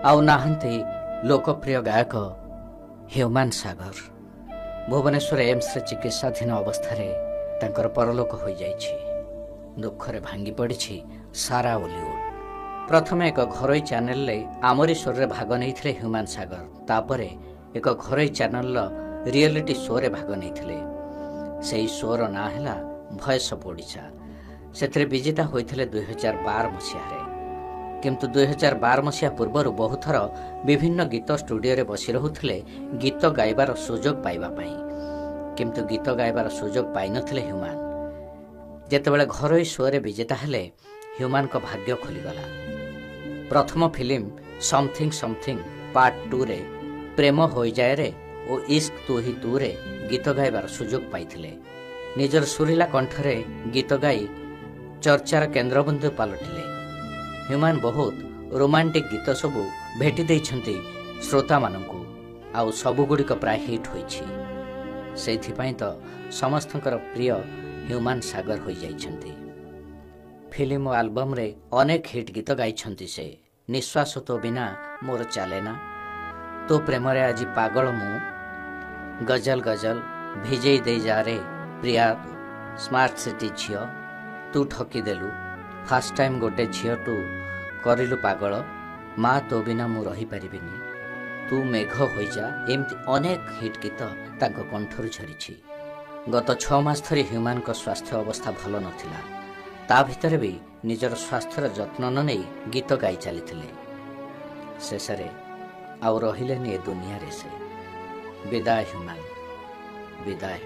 आउ नाहंती लोकप्रिय गायक ह्यूमान सागर। भुवनेश्वर एम्स रे चिकित्साधीन अवस्था तांकर परलोक हो जाइछि। दुखरे भांगी पड़ी सारा बॉलीवुड। प्रथमे एक घरोई चैनल आमरी स्वर रे भाग नहीं ह्यूमान सागर। तापर एक घरोई चैनल रियलिटी शो रे भाग नहीं। से शोर ना है भॉइस ऑफ ओडिशा। से विजेता होते 2012 मसीह। किंतु 2012 मसीहा पूर्वर बहुथर विभिन्न गीत स्टूडियो रे बसी रहुथिले गीत गाइबार सुजोग पाइबा पई। किंतु गीत गाइबार सुजोग पाइ नथिले ह्यूमान। जेतेबेले घरोई शो रे विजेता हेले ह्यूमान को भाग्य खोलीगला। प्रथम फिल्म समथिंग समथिंग पार्ट 2 रे प्रेम होई जाए रे ओ इश्क तू ही तू रे गीत गाइबार सुजोग पाइथिले। निजर सुरीला कंठरे गीत गाई चर्चार केन्द्रबिंदु पलटिले। ह्यूमान बहुत रोमांटिक गीत सबू भेटी देइछंती श्रोता मानंकु। आउ सबुगुड़िक प्राय हिट होइछि। सेथिपाई तो समस्तंकर प्रिय ह्यूमान सागर हो जाइछंती। फिल्म और एल्बम रे अनेक हिट गीत गाइछंती से। निश्वास तो बिना मोर चलेना, तो प्रेम रे आज पागल मु, गजल गजल भिजई दे जा रे प्रिया, स्मार्ट सिटी झियो तू ठकी देलु, फास्ट टाइम गोटे झियो टू करिलु पागल, माँ तो बिना मु रही परिबिनी, तू मेघ हो जा। एमती अनेक हिट गीत तांको कंठरु झरिछि। गत 6 मास धरी ह्यूमान को स्वास्थ्य अवस्था भल नथिला। ता भितर भी निजर स्वास्थ्यर जत्न न नहीं गीत गाई चली। शेषरे आउ रहिलेनी ए दुनिया रे से। विदाय ह्यूमान, विदाय।